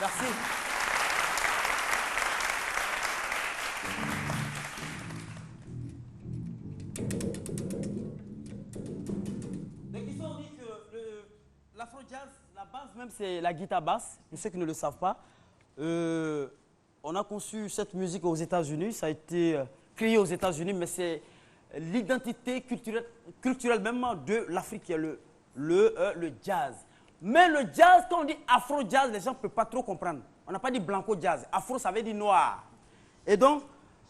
Merci. Donc ici on dit que l'afro-jazz, la base même c'est la guitare basse, pour ceux qui ne le savent pas. On a conçu cette musique aux États-Unis, ça a été créé aux États-Unis, mais c'est l'identité culturelle même de l'Afrique qui est le jazz. Mais le jazz, quand on dit afro-jazz, les gens ne peuvent pas trop comprendre. On n'a pas dit blanco-jazz. Afro, ça veut dire noir. Et donc,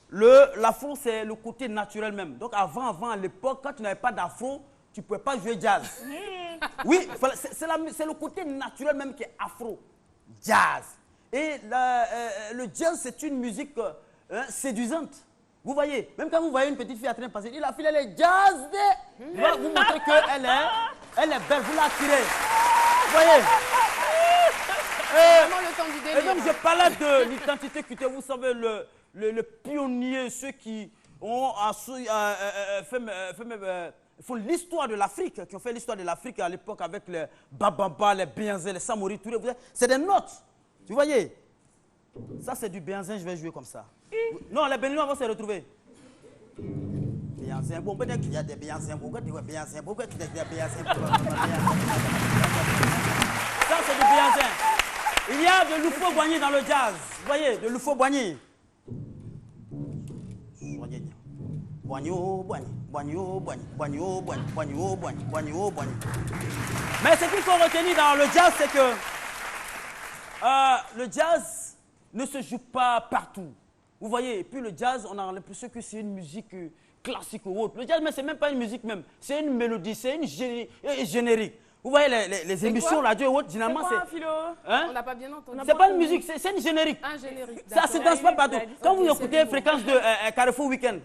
l'afro, c'est le côté naturel même. Donc, avant, à l'époque, quand tu n'avais pas d'afro, tu ne pouvais pas jouer jazz. Oui, c'est le côté naturel même qui est afro-jazz. Et le jazz, c'est une musique séduisante. Vous voyez, même quand vous voyez une petite fille en train de passer, la fille, elle est jazzée. Il va vous montrer qu'elle est belle, vous l'attirez. Vous voyez. Et donc, je parlais de l'identité culturelle. Vous savez, le pionnier, ceux qui ont font l'histoire de l'Afrique, qui ont fait l'histoire de l'Afrique à l'époque avec les Babamba, les Béanzin, les Samori, tous les... C'est des notes. Vous voyez. Ça, c'est du Béanzin, je vais jouer comme ça. Non, les Béninois vont se retrouver. Béanzin, bon, peut-être qu'il y a des Béanzin, pourquoi tu vois Béanzin, pourquoi tu dis Béanzin, ça, c'est du Béanzin. Il y a de l'Oufo-Boigny dans le jazz. Vous voyez, de l'Oufo-Boigny. Mais ce qu'il faut retenir dans le jazz, c'est que le jazz ne se joue pas partout. Vous voyez, et puis le jazz, on a l'impression que c'est une musique classique ou autre. Le jazz, mais ce n'est même pas une musique même. C'est une mélodie, c'est une générique. Vous voyez, les émissions radio et autres, généralement, c'est... C'est quoi, Philo hein? On n'a pas bien entendu. C'est pas une musique, c'est une générique. Un générique. Ça se danse pas partout. Quand vous écoutez Fréquence de Carrefour Weekend,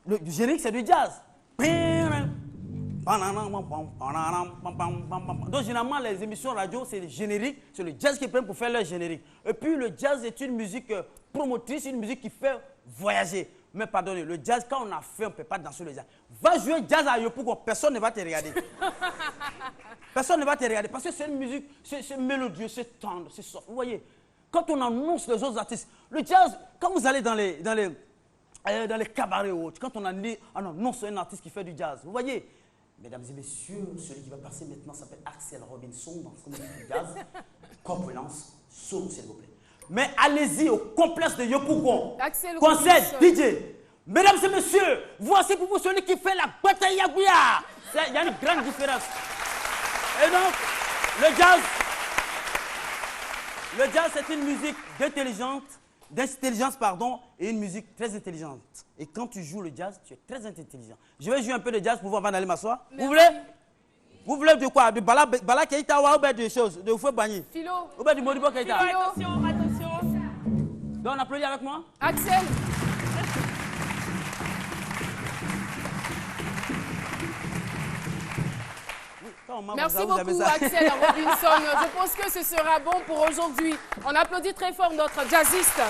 le générique, c'est du jazz. Donc, généralement, les émissions radio, c'est générique. C'est le jazz qui prennent pour faire leur générique. Et puis, le jazz est une musique promotrice, une musique qui fait voyager. Mais pardonnez, le jazz, quand on a fait, on ne peut pas danser le jazz. Va jouer jazz à Yopougon, personne ne va te regarder. Personne ne va te regarder parce que c'est une musique, c'est mélodieux, c'est tendre, c'est soft. Vous voyez, quand on annonce les autres artistes, le jazz, quand vous allez dans les cabarets ou autres, quand on annonce un artiste qui fait du jazz, vous voyez, mesdames et messieurs, celui qui va passer maintenant s'appelle Axel Robinson dans son musique du jazz. Compétence, son, s'il vous plaît. Mais allez-y au complexe de Yopougon. Concert DJ. Mesdames et messieurs, voici pour vous celui qui fait la bataille Yagouya. Il y a une grande différence. Et donc, le jazz c'est une musique d'intelligence, et une musique très intelligente. Et quand tu joues le jazz, tu es très intelligent. Je vais jouer un peu de jazz pour vous avant d'aller m'asseoir. Vous voulez? Vous voulez de quoi? De Bala Keita ou bien des choses? De Oufou Bagni? Philo. Ou bien du Modibo Keita? Philo, attention. Donc on applaudit avec moi? Axel. Merci beaucoup Axel Robinson. Je pense que ce sera bon pour aujourd'hui. On applaudit très fort notre jazziste.